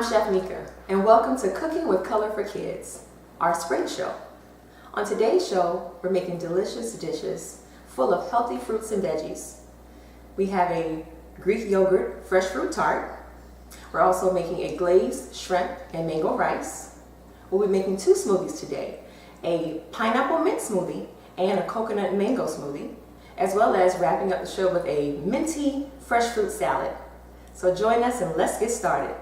I'm Chef Mika, and welcome to Cooking with Color for Kids, our spring show. On today's show, we're making delicious dishes full of healthy fruits and veggies. We have a Greek yogurt fresh fruit tart. We're also making a glazed shrimp and mango rice. We'll be making two smoothies today, a pineapple mint smoothie and a coconut and mango smoothie, as well as wrapping up the show with a minty fresh fruit salad. So join us and let's get started.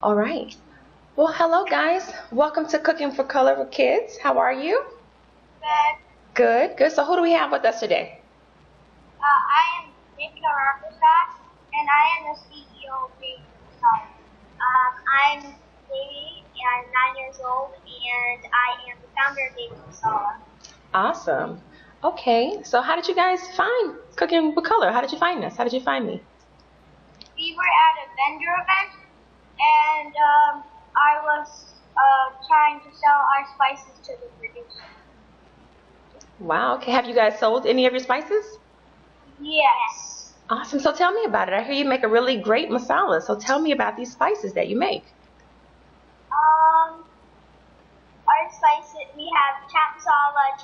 All right. Well, hello guys. Welcome to Cooking for Color for Kids. How are you? Good. Good. So who do we have with us today? I am Mika, and I am the CEO of Masala. I'm Devi, and I'm 9 years old, and I am the founder of Masala. Awesome. Okay. So how did you guys find Cooking with Color? How did you find us? How did you find me? We were at a vendor event, and I was trying to sell our spices to the producer. Wow. Okay. Have you guys sold any of your spices? Yes. Awesome. So tell me about it. I hear you make a really great masala. So tell me about these spices that you make. Our spices, we have chat masala,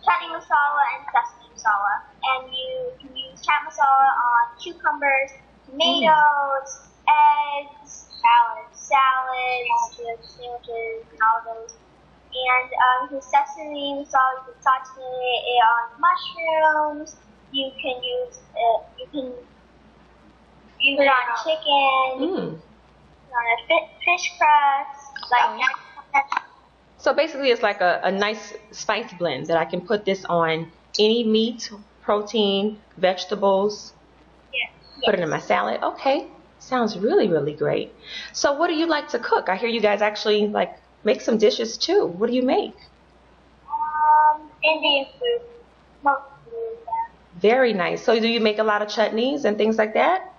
chutney masala, and sesame masala. And you can use chat masala on cucumbers, tomatoes, eggs, salads, sandwiches, and all those. And the sesame masala, you can saute it on mushrooms. You can use it. You can use it on chicken. On a fish crust, like that. So basically, it's like a nice spice blend that I can put this on any meat, protein, vegetables. Yes. Put it in my salad. Okay, sounds really, really great. So what do you like to cook? I hear you guys actually like make some dishes too. What do you make? Indian food. Mostly that. Very nice. So do you make a lot of chutneys and things like that?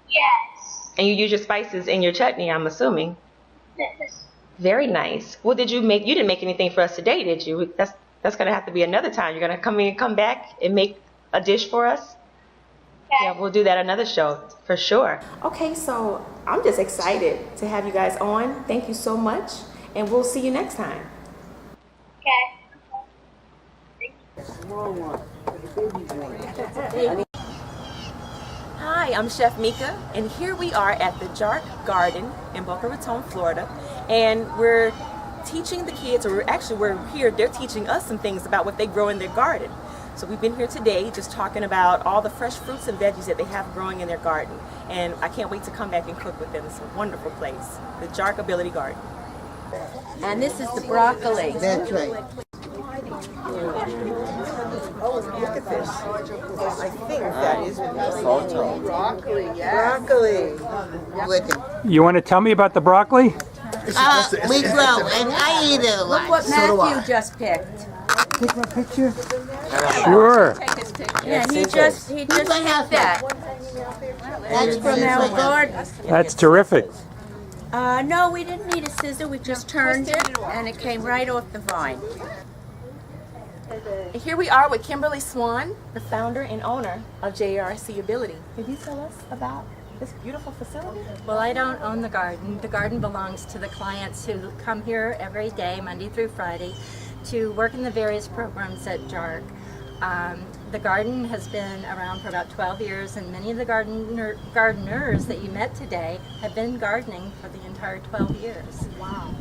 Yes. And you use your spices in your chutney, I'm assuming. Very nice. Well, you didn't make anything for us today, did you? That's going to have to be another time. You're going to come back and make a dish for us? Okay. Yeah, we'll do that another show for sure. Okay, so I'm just excited to have you guys on. Thank you so much, and we'll see you next time. Okay. Hi, I'm Chef Mika, and here we are at the Jark Garden in Boca Raton, Florida, and we're teaching the kids, or we're here, they're teaching us some things about what they grow in their garden. So we've been here today just talking about all the fresh fruits and veggies that they have growing in their garden, and I can't wait to come back and cook with them. It's a wonderful place, the Jark Ability Garden. And this is the broccoli. That's right. Oh, look at this. I think that is broccoli. Yes. Broccoli. You want to tell me about the broccoli? We grow, and I eat it a lot. Look what Matthew just picked. Take my picture. Sure. Yeah, he just picked that. That's from our garden. That's terrific. No, we didn't need a scissor. We just turned it, and it came right off the vine. And here we are with Kimberly Swan, the founder and owner of JRC Ability. Can you tell us about this beautiful facility? Well, I don't own the garden. The garden belongs to the clients who come here every day, Monday through Friday, to work in the various programs at JARC. The garden has been around for about 12 years, and many of the gardeners that you met today have been gardening for the entire 12 years. Wow.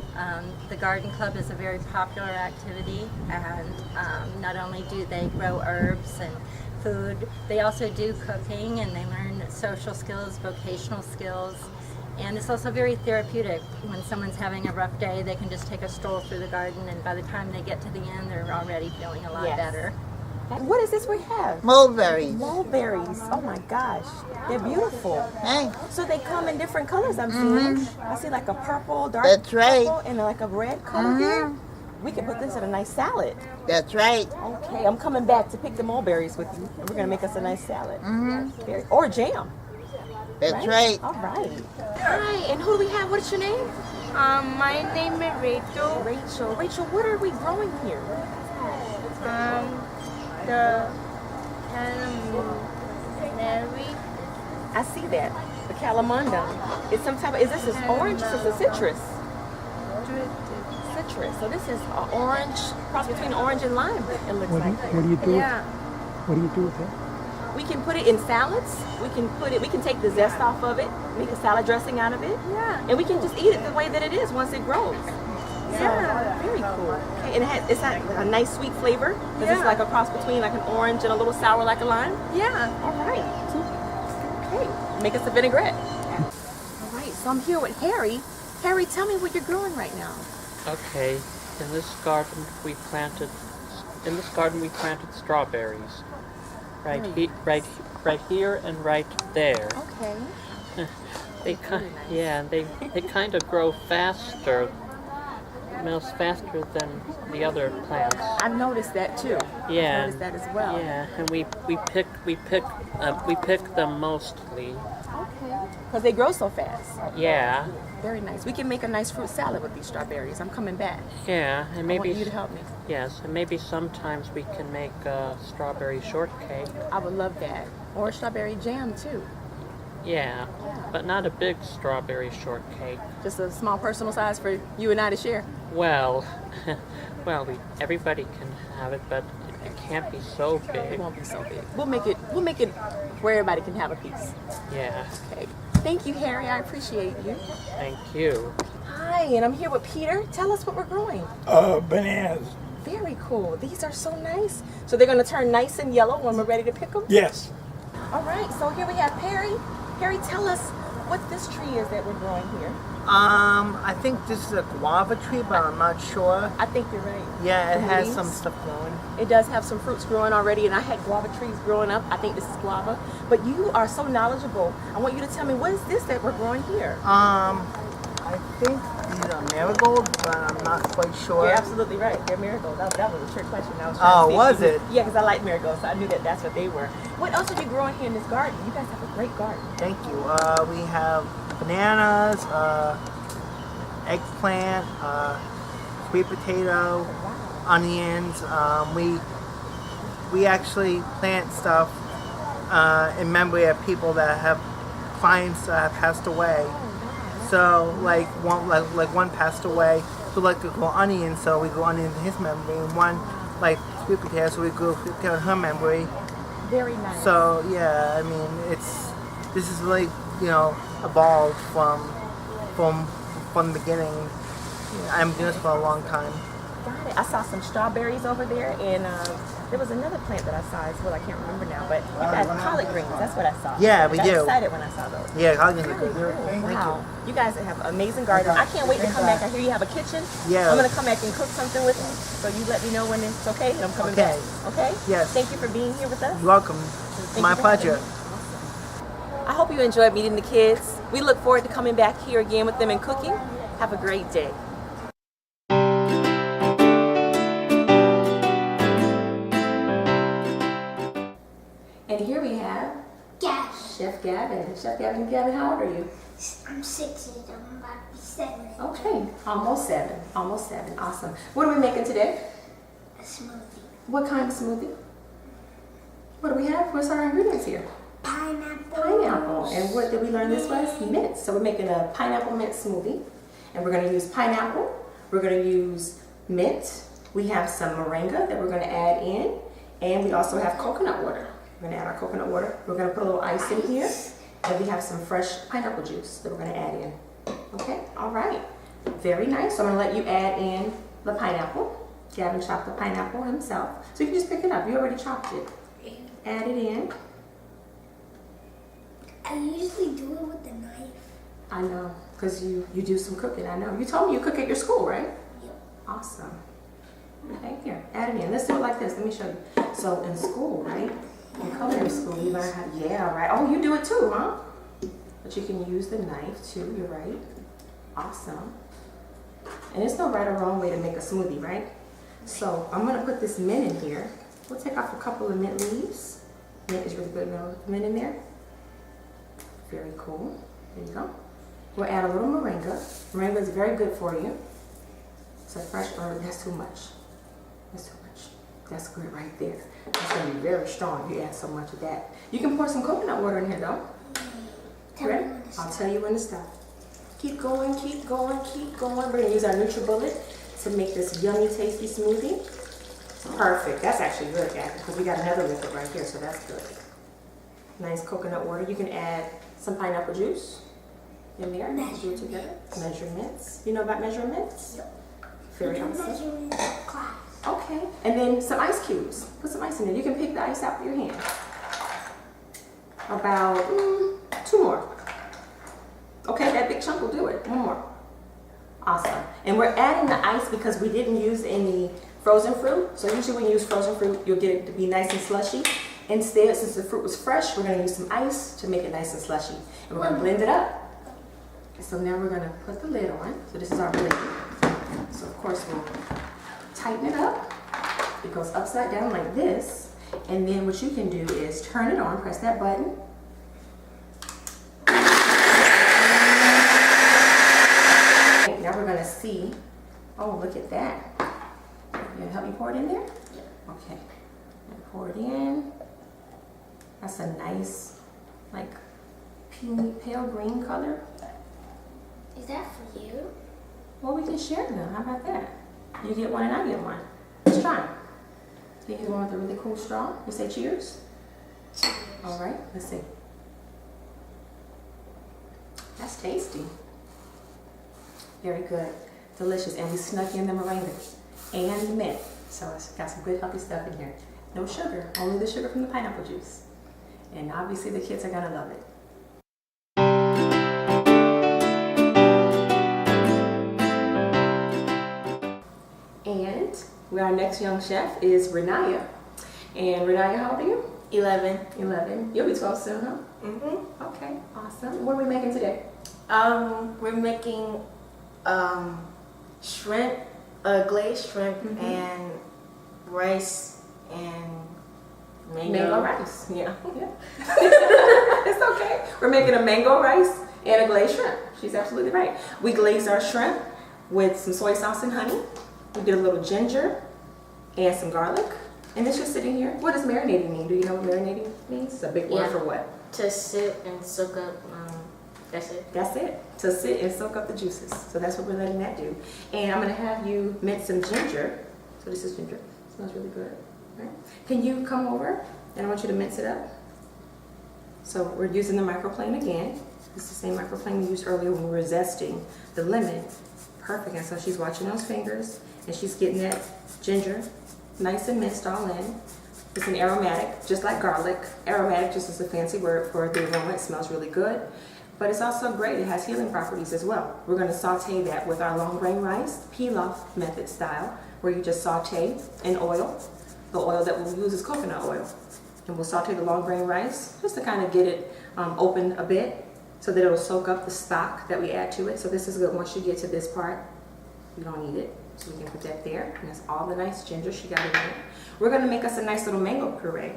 The garden club is a very popular activity, and not only do they grow herbs and food, they also do cooking, and they learn social skills, vocational skills, and it's also very therapeutic. When someone's having a rough day, they can just take a stroll through the garden, and by the time they get to the end, they're already feeling a lot better. What is this we have? Mulberries. Mulberries. Oh my gosh. They're beautiful. Hey, So they come in different colors, I'm seeing. I see like a purple, dark That's right. purple, and like a red color here. We can put this in a nice salad. that's right. Okay, I'm coming back to pick the mulberries with you. And we're going to make us a nice salad. Or jam. That's right. All right. Hi, and who do we have? What is your name? My name is Rachel. Rachel. Rachel, what are we growing here? The Mary. I see that. The calamondum. It's some type of, is this an orange? This is a citrus. Citrus. So this is an orange, cross between orange and lime, it looks What do like. you do? Yeah. What do you do with that? We can put it in salads. We can take the zest off of it, make a salad dressing out of it. Yeah. And we can just eat it the way that it is once it grows. Yeah. So, very cool. Okay, and it's got a nice sweet flavor. Because it's Yeah. like a cross between like an orange and a little sour like a lime. Yeah. All right. Okay, make us a vinaigrette. All right, so I'm here with Harry. Harry, tell me what you're growing right now. Okay, in this garden we planted strawberries. Right here and right there. Okay. They kind of grow faster, faster than the other plants. I've noticed that too. Yeah. I've noticed that as well. Yeah, and we pick them mostly. Okay. Because they grow so fast. Yeah, Very nice. We can make a nice fruit salad with these strawberries. I'm coming back. yeah, and maybe I want you to help me. yes, and maybe sometimes we can make strawberry shortcake. I would love that. Or strawberry jam too. Yeah, but not a big strawberry shortcake. Just a small personal size for you and I to share. Well, everybody can have it, but it can't be so It big. won't be so big. We'll make it where everybody can have a piece. Yeah, Okay. Thank you, Harry. I appreciate you. thank you. Hi, and I'm here with Peter. Tell us what we're growing. Bananas. Very cool. These are so nice. So they're going to turn nice and yellow when we're ready to pick them? Yes. All right, so here we have Perry. Perry, tell us what this tree is that we're growing here. I think this is a guava tree, but I'm not sure. I think you're right. Yeah, it The has leaves. some stuff growing. It does have some fruits growing already, and I had guava trees growing up. I think this is guava. But you are so knowledgeable. I want you to tell me, what is this that we're growing here? I think these are marigolds, but I'm not quite sure. You're absolutely right. They're marigolds. That was a trick question. I was Oh, trying to see. was it? Yeah, because I like marigolds, so I knew that that's what they were. What else are you growing here in this garden? You guys have a great garden. Thank you. We have bananas, eggplant, sweet potato, onions. We actually plant stuff in memory of people that have clients that have passed away. So like one passed away, so like to grow onions, so we grow onions in his memory, and one like sweet potato, so we grow sweet potato in her memory. Very nice. So yeah, I mean this is really evolved from the beginning. I'm doing this for a long time. Got it. I saw some strawberries over there, and there was another plant that I saw as well. I can't remember now, but you guys collard greens. That's what I saw. Yeah, we I do. got excited when I saw those. Yeah, I'll give you Wow. You guys have an amazing garden. I can't wait to come back. I hear you have a kitchen. Yeah. I'm going to come back and cook something with you. So you let me know when it's okay, and I'm coming Okay. back. Okay? Yes. Thank you for being here with us. You're welcome. Thank My you for having pleasure. me. I hope you enjoyed meeting the kids. We look forward to coming back here again with them and cooking. Have a great day. And here we have Chef Gavin. Chef Gavin, how old are you? I'm 6 and I'm about to be 7. Okay, almost seven. Awesome. What are we making today? A smoothie. What kind of smoothie? What do we have? What's our ingredients here? Pineapple. Pineapple. And what did we learn this was? Mint. So we're making a pineapple mint smoothie. And we're going to use pineapple. We're going to use mint. We have some moringa that we're going to add in. And we also have coconut water. We're going to add our coconut water. We're going to put a little ice in here. And we have some fresh pineapple juice that we're going to add in. Okay, all right. Very nice. So I'm going to let you add in the pineapple. Gavin chopped the pineapple himself. So you can just pick it up. You already chopped it. Add it in. I usually do it with a knife. I know, because you do some cooking. I know. You told me you cook at your school, right? Yep. Awesome. Okay, here, add it in. Let's do it like this. Let me show you. So in school, right? In culinary school, you learn how to, yeah, right. Oh, you do it too, huh? But you can use the knife too, you're right. Awesome. And there's no right or wrong way to make a smoothie, right? So I'm gonna put this mint in here. We'll take off a couple of mint leaves. Mint is really good, mint in there. Very cool. There you go. We'll add a little moringa. Moringa is very good for you. It's a fresh herb. That's too much. That's too much. That's good right there. It's going to be very strong if you add so much of that. You can pour some coconut water in here though. Ready? I'll tell you when to stop. Keep going, keep going, keep going. We're going to use our NutriBullet to make this yummy, tasty smoothie. Perfect. That's actually good, Gavin, because we got another liquid right here, so that's good. Nice coconut water. You can add some pineapple juice in there. Do it together. Measurements. You know about measurements? Yep. Very awesome. Measurements in class. Okay. And then some ice cubes. Put some ice in there. You can pick the ice out with your hand. About 2 more. Okay, that big chunk will do it. 1 more. Awesome. And we're adding the ice because we didn't use any frozen fruit. So usually when you use frozen fruit, you'll get it to be nice and slushy. Instead, since the fruit was fresh, we're going to use some ice to make it nice and slushy. And we're going to blend it up. So now we're going to put the lid on. So this is our blend. So of course we'll tighten it up. It goes upside down like this. And then what you can do is turn it on, press that button. Now we're going to see, oh, look at that. You going to help me pour it in there? Yeah. Okay. Pour it in. That's a nice, like, pale green color. Is that for you? Well, we can share them. How about that? You get one and I get one. Let's try. You get one with a really cool straw. You say cheers? Cheers. All right, let's see. That's tasty. Very good. Delicious. And we snuck in the meringue and the mint. So it's got some good healthy stuff in here. No sugar, only the sugar from the pineapple juice. And obviously the kids are gonna love it. And our next young chef is Rinyia. And Rinyia, how old are you? 11. 11. You'll be 12 soon, huh? Mm-hmm. Okay, awesome. What are we making today? We're making shrimp, glazed shrimp, and rice and Mango rice. Yeah. It's okay. We're making a mango rice and a glazed shrimp. She's absolutely right. We glazed our shrimp with some soy sauce and honey. We did a little ginger and some garlic. And it's just sitting here. What does marinating mean? Do you know what marinating means? It's a big word for what? To sit and soak up. That's it. That's it. To sit and soak up the juices. So that's what we're letting that do. And I'm going to have you mince some ginger. So this is ginger. It smells really good. Right? Can you come over? And I want you to mince it up. So we're using the microplane again. This is the same microplane we used earlier when we were zesting the lemon. Perfect. And so she's watching those fingers and she's getting that ginger nice and minced all in. It's an aromatic, just like garlic. Aromatic just is a fancy word for the aroma. It smells really good. But it's also great. It has healing properties as well. We're going to saute that with our long grain rice, pilaf method style, where you just saute in oil. The oil that we'll use is coconut oil. And we'll saute the long grain rice just to kind of get it open a bit so that it'll soak up the stock that we add to it. So this is good. Once you get to this part, you don't need it. So we can put that there. And that's all the nice ginger she got in there. We're going to make us a nice little mango puree.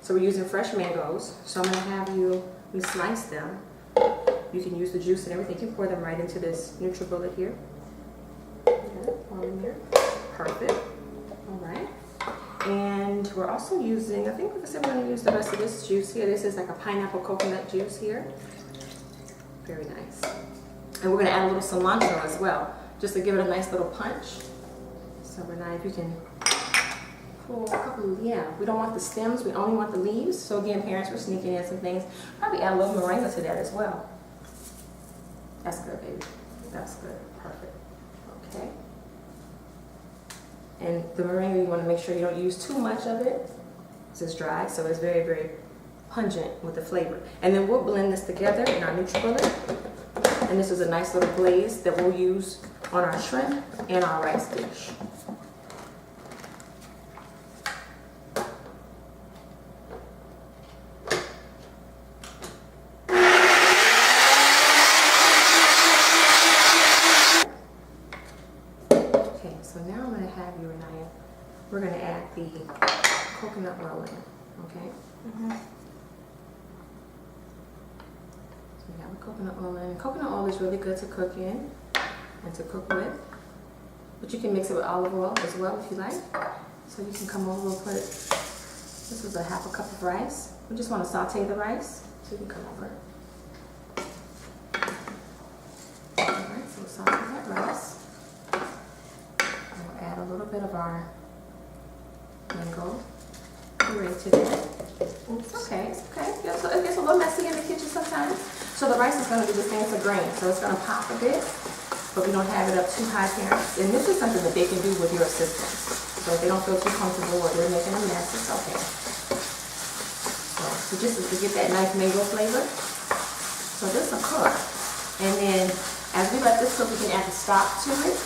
So we're using fresh mangoes. So I'm going to have you slice them. You can use the juice and everything. You can pour them right into this NutriBullet here. Okay, all in there. Perfect. All right. And we're also using, I think like I said, we're going to use the rest of this juice here. This is like a pineapple coconut juice here. Very nice. And we're going to add a little cilantro as well, just to give it a nice little punch. So Renee, if you can pull a couple, we don't want the stems, we only want the leaves. So again, parents, we're sneaking in some things. Probably add a little moringa to that as well. That's good, baby. That's good. Perfect. Okay. And the moringa, you want to make sure you don't use too much of it. It's dry, so it's very, very pungent with the flavor. And then we'll blend this together in our NutriBullet. And this is a nice little glaze that we'll use on our shrimp and our rice dish. Okay, so now I'm going to have you, Rinyia. We're going to add the coconut oil in, okay? So we have the coconut oil in. Coconut oil is really good to cook in and to cook with. But you can mix it with olive oil as well if you like. So you can come over, we'll put, this was a half a cup of rice. We just want to saute the rice, so you can come over. Alright, so we'll saute that rice. And we'll add a little bit of our mango puree to that. It's okay, it's okay. So it gets a little messy in the kitchen sometimes. So the rice is going to do the same for grain, so it's going to pop a bit, but we don't have it up too high, parents. And this is something that they can do with your assistance. So if they don't feel too comfortable or they're making a mess, it's okay. So just to get that nice mango flavor. So this will cook. And then as we let this cook, we can add the stock to it.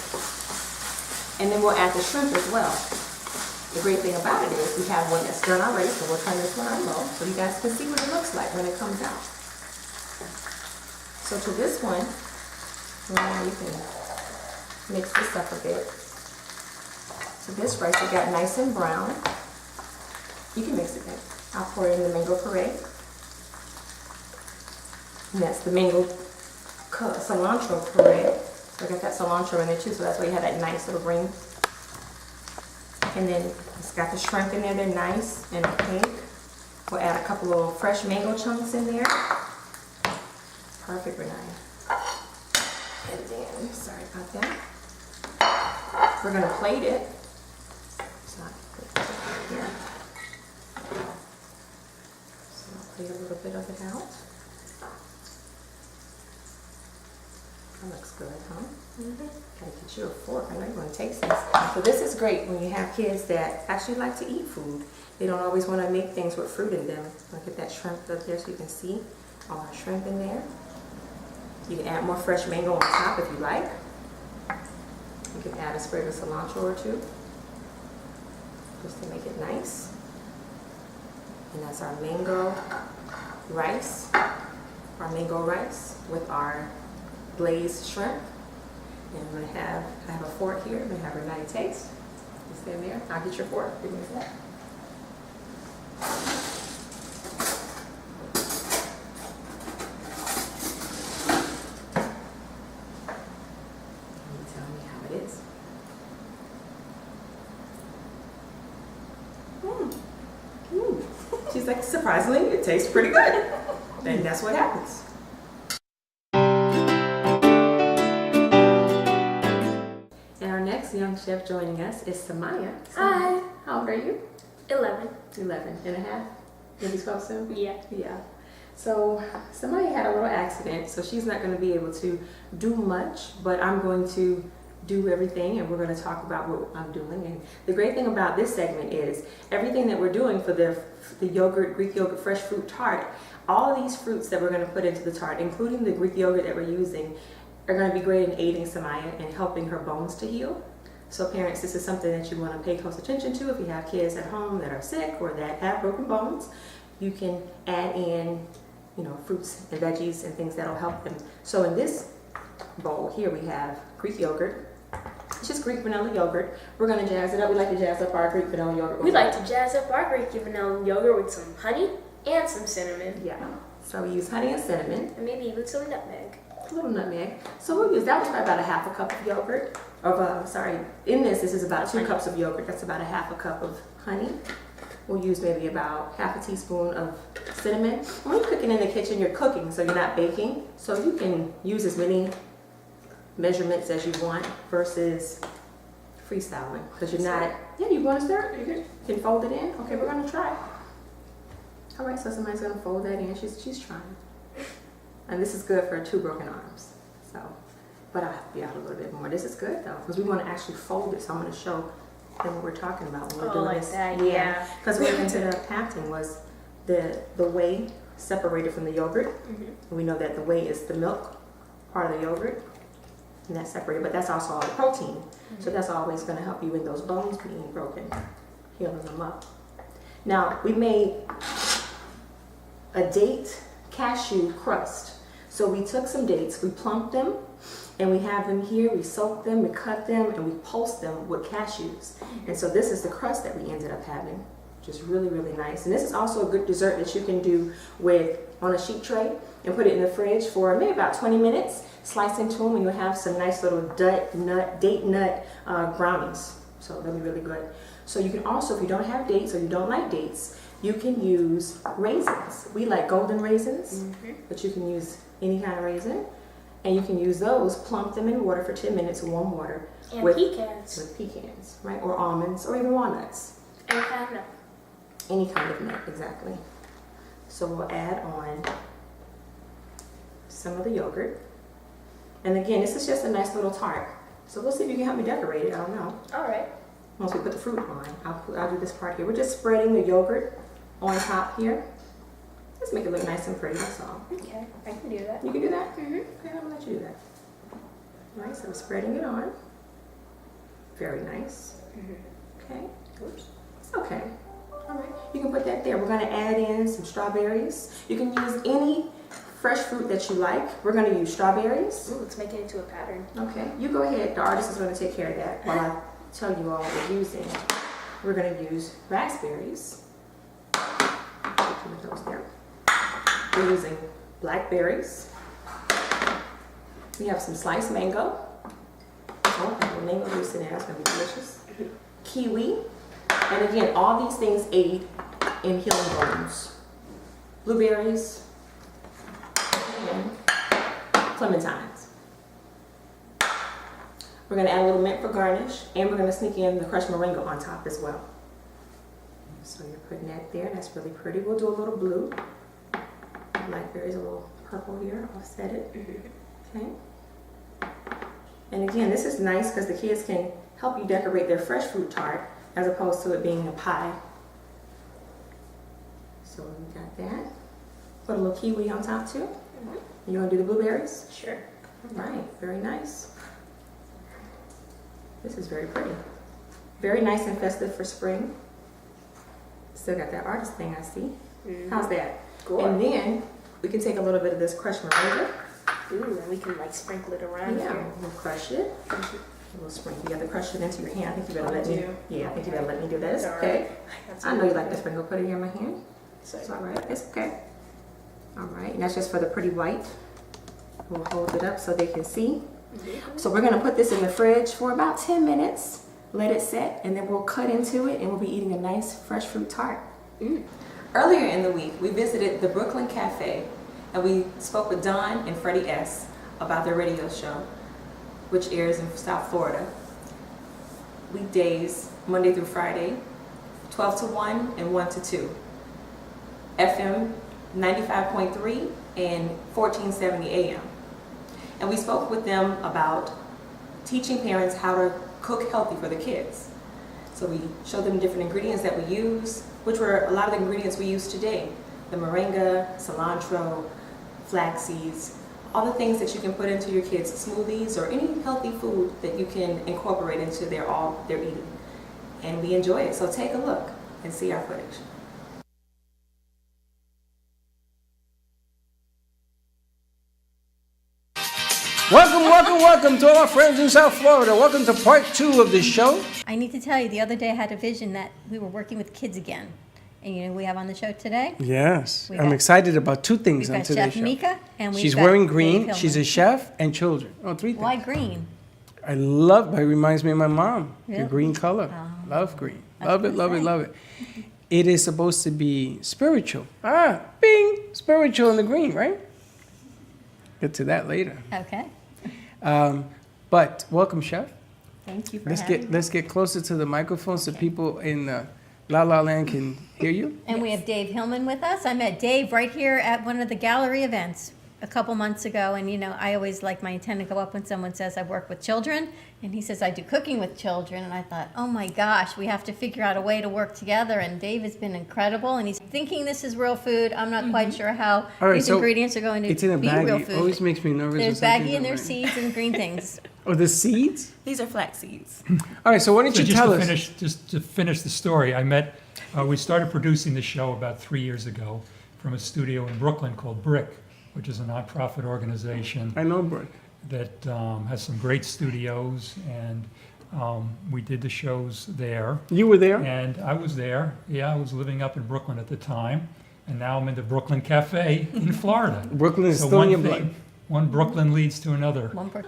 And then we'll add the shrimp as well. The great thing about it is we have one that's done already, so we'll turn this one on low so you guys can see what it looks like when it comes out. So to this one, now you can mix this up a bit. So this rice it got nice and brown. You can mix it in. I'll pour in the mango puree. And that's the mango cilantro puree. So I got that cilantro in there too, so that's why you have that nice little ring. And then it's got the shrimp in there, they're nice and pink. We'll add a couple of fresh mango chunks in there. Perfect, Rinyia. And then, sorry about that. We're gonna plate it. It's not here. So I'll plate a little bit of it out. That looks good, huh? Gotta get you a fork. I know you want to taste this. So this is great when you have kids that actually like to eat food. They don't always want to make things with fruit in them. Look at that shrimp up there so you can see all our shrimp in there. You can add more fresh mango on top if you like. You can add a sprig of cilantro or two, just to make it nice. And that's our mango rice with our glazed shrimp. And I'm gonna have, I have a fork here. I'm gonna have Rinyia taste. You stand there. I'll get your fork. Give me that. Tell me how it is. She's like, surprisingly, it tastes pretty good. And that's what happens. And our next young chef joining us is Samaya. Hi. How old are you? 11. 11 and a half. You'll be 12 soon? Yeah. Yeah. So somebody had a little accident, so she's not going to be able to do much, but I'm going to do everything and we're going to talk about what I'm doing. And the great thing about this segment is everything that we're doing for the yogurt, Greek yogurt fresh fruit tart, all of these fruits that we're going to put into the tart, including the Greek yogurt that we're using, are going to be great in aiding Samaya and helping her bones to heal. So parents, this is something that you want to pay close attention to. If you have kids at home that are sick or that have broken bones, you can add in, you know, fruits and veggies and things that'll help them. So in this bowl here we have Greek yogurt. It's just Greek vanilla yogurt. We're going to jazz it up. We like to jazz up our Greek vanilla yogurt. We like to jazz up our Greek vanilla yogurt with some honey and some cinnamon. Yeah. So we use honey and cinnamon. And maybe even some nutmeg. A little nutmeg. So we'll use, that was probably about a half a cup of yogurt. In this is about 2 cups of yogurt. That's about a half a cup of honey. We'll use maybe about half a teaspoon of cinnamon. When you're cooking in the kitchen, you're cooking, so you're not baking. So you can use as many measurements as you want versus freestyling. Because you're not, yeah, you want to stir it? You can fold it in. Okay, we're going to try. All right, so somebody's going to fold that in. She's trying. And this is good for 2 broken arms. So, but I'll have to be out a little bit more. This is good though, because we want to actually fold it. So I'm going to show them what we're talking about when we're doing like this. that, Yeah. Because what ended up happening was the whey separated from the yogurt. And we know that the whey is the milk part of the yogurt, and that's separated. But that's also all the protein. So that's always going to help you with those bones being broken, healing them up. Now we made a date cashew crust. So we took some dates, we plumped them, and we have them here. We soak them, we cut them, and we pulse them with cashews. And so this is the crust that we ended up having, which is really, really nice. And this is also a good dessert that you can do on a sheet tray and put it in the fridge for maybe about 20 minutes. Slice into them, and you'll have some nice little date nut brownies. So they'll be really good. So you can also, if you don't have dates or you don't like dates, you can use raisins. We like golden raisins, but you can use any kind of raisin. And you can use those, plump them in water for 10 minutes, warm water. And with pecans, right? Or almonds, or even walnuts. Any kind of nut. Any kind of nut, exactly. So we'll add on some of the yogurt. And again, this is just a nice little tart. So we'll see if you can help me decorate it. I don't know. All right. Once we put the fruit on, I'll do this part here. We're just spreading the yogurt on top here. Just make it look nice and pretty, that's all. Okay, I can do that. You can do that? Okay, I'll let you do that. All right, so I'm spreading it on. Very nice. Okay. Oops. It's okay. All right, you can put that there. We're gonna add in some strawberries. You can use any fresh fruit that you like. We're gonna use strawberries. Ooh, let's make it into a pattern. Okay, you go ahead. The artist is gonna take care of that while I tell you all what we're using. We're gonna use raspberries. Put those there. We're using blackberries. We have some sliced mango. Oh, and the mango juice in there. That's gonna be delicious. Kiwi. And again, all these things aid in healing bones. Blueberries and clementines. We're gonna add a little mint for garnish, and we're gonna sneak in the crushed moringa on top as well. So you're putting that there. That's really pretty. We'll do a little blue. Blackberries, a little purple here. Offset it. Okay. And again, this is nice because the kids can help you decorate their fresh fruit tart as opposed to it being a pie. So we got that. Put a little kiwi on top too. You want to do the blueberries? Sure. All right, very nice. This is very pretty. Very nice and festive for spring. Still got that artist thing I see. How's that? Cool. And then we can take a little bit of this crushed moringa. Ooh, and we can like sprinkle it around Yeah, here. we'll crush it. We'll sprinkle. You have to crush it into your hand. I think you better let me. Yeah, I think you better let me do that. It's okay. I know you like to sprinkle. Put it here in my hand. It's all right. It's okay. All right, and that's just for the pretty white. We'll hold it up so they can see. So we're gonna put this in the fridge for about 10 minutes. Let it set, and then we'll cut into it, and we'll be eating a nice fresh fruit tart. Earlier in the week, we visited the Brooklyn Cafe, and we spoke with Don and Freddie S. about their radio show, which airs in South Florida. Weekdays, Monday through Friday, 12 to 1 and 1 to 2. FM 95.3 and 1470 AM. And we spoke with them about teaching parents how to cook healthy for the kids. So we showed them different ingredients that we use, which were a lot of the ingredients we use today. The moringa, cilantro, flax seeds, all the things that you can put into your kids' smoothies or any healthy food that you can incorporate into their eating. And we enjoy it. So take a look and see our footage. Welcome to all our friends in South Florida. Welcome to part 2 of this show. I need to tell you, the other day I had a vision that we were working with kids again. And you know who we have on the show today? Yes, I'm excited about 2 things on We've got today's Chef show. Mika, and we've She's got wearing Dave green. Hillman. She's a chef and children. Oh, 3 things. Why green? I love. It reminds me of my mom. Really? The green color. Love green. That's Love it. what Love I it. say. Love it. It is supposed to be spiritual. Bing, spiritual in the green, right? Get to that later. Okay. But welcome, Chef. Thank you for Let's having me. let's get closer to the microphone so people in La La Land can hear you. And we have Dave Hillman with us. I met Dave right here at one of the gallery events a couple months ago. And, you know, I always like my intent to go up when someone says I work with children. And he says I do cooking with children. And I thought, oh, my gosh, we have to figure out a way to work together. And Dave has been incredible. And he's thinking this is real food. I'm not quite sure how All right, these so ingredients are going to It's in a be real baggie. food. Always makes me nervous. There's when something's baggie and in a there's baggie. seeds and green things. Oh, the seeds? These are flax seeds. All right, so why don't So you tell us? just to finish the story, we started producing the show about 3 years ago from a studio in Brooklyn called Brick, which is a nonprofit organization I know, Brick. that has some great studios, and we did the shows there. You were there? And I was there. Yeah, I was living up in Brooklyn at the time, and now I'm in the Brooklyn Cafe in Florida. Brooklyn is So still in one your thing- blood. One Brooklyn leads to another. One per-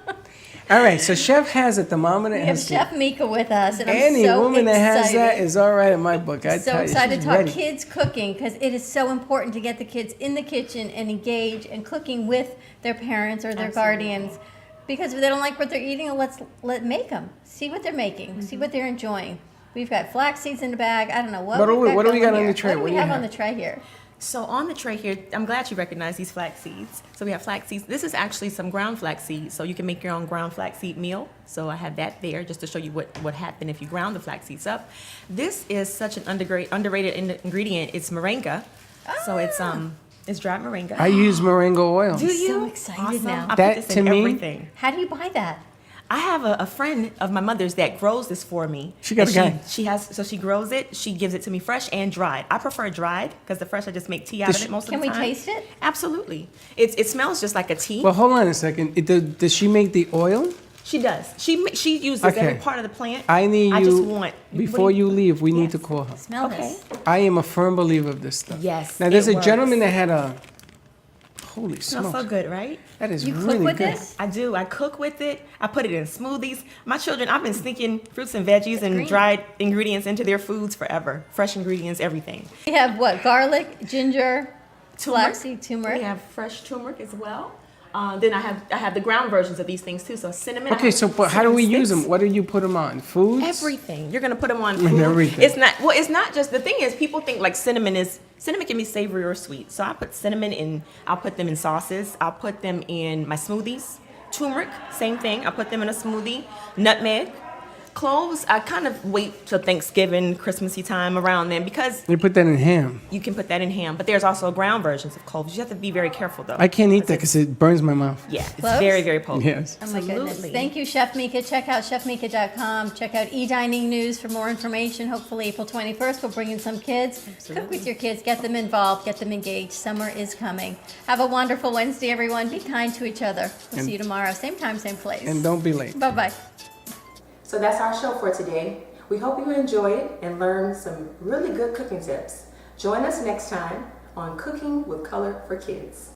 All right, so Chef has a thermometer. We and have a Chef Mika with us, and Any I'm so woman that has excited. that is all right in my book. I So tell you, excited she's to talk ready. kids cooking because it is so important to get the kids in the kitchen and engage and cooking with their parents or their guardians. Because if they don't like what they're eating, let make them. See what they're making. See what they're enjoying. We've got flax seeds in the bag. I don't know what. What do we got going on here. the tray? What do What we do you have on have? the tray here? So on the tray here, I'm glad you recognize these flax seeds. So we have flax seeds. This is actually some ground flax seeds, so you can make your own ground flax seed meal. So I have that there just to show you what happened if you ground the flax seeds up. This is such an underrated ingredient. It's moringa. So it's dried moringa. I use moringa oil. Do you? So excited Awesome. now. I That, put this to in me- everything. How do you buy that? I have a friend of my mother's that grows this for me. She got And a guy. she grows it. She gives it to me fresh and dried. I prefer dried because the fresh I just make tea out of it most of Can the we time. taste it? Absolutely. It smells just like a tea. Well, hold on a second. Does she make the oil? She does. She uses Okay. every part of the plant. I need I you. just want Before you leave, we need to Yes. call her. Smell Okay. this. I am a firm believer of this stuff. Yes, Now, there's it a gentleman works. that had a. Holy Smells so smokes. good, right? That is You cook really with good. this? I do. I cook with it. I put it in smoothies. My children, I've been sneaking fruits and veggies and green. dried ingredients into their foods forever. Fresh ingredients, everything. We have what? Garlic, ginger, Turmeric. flaxseed, turmeric. We have fresh turmeric as well. Then I have the ground versions of these things too. So cinnamon. I Okay, have so but how do we cinnamon use them? sticks. What do you put them on? Foods? Everything. You're gonna put them on And food. everything. It's not just the thing is people think like cinnamon can be savory or sweet. So I put cinnamon in. I'll put them in sauces. I'll put them in my smoothies. Turmeric, same thing. I put them in a smoothie. Nutmeg. Cloves, I kind of wait till Thanksgiving, Christmassy time around then because You put that in ham. you can put that in ham. But there's also ground versions of cloves. You have to be very careful though. I can't eat that because it burns my mouth. Yeah, it's Cloves? very, very potent. Yes. Oh my goodness. Absolutely. Thank you, Chef Mika. Check out chefmika.com. Check out eDining News for more information. Hopefully April 21st we'll bring in some kids. Cook with your kids. Get them involved. Get them engaged. Summer is coming. Have a wonderful Wednesday, everyone. Be kind to each other. We'll see you tomorrow. Same time, same place. And don't be late. Bye-bye. So that's our show for today. We hope you enjoy it and learn some really good cooking tips. Join us next time on Cooking with Color for Kids.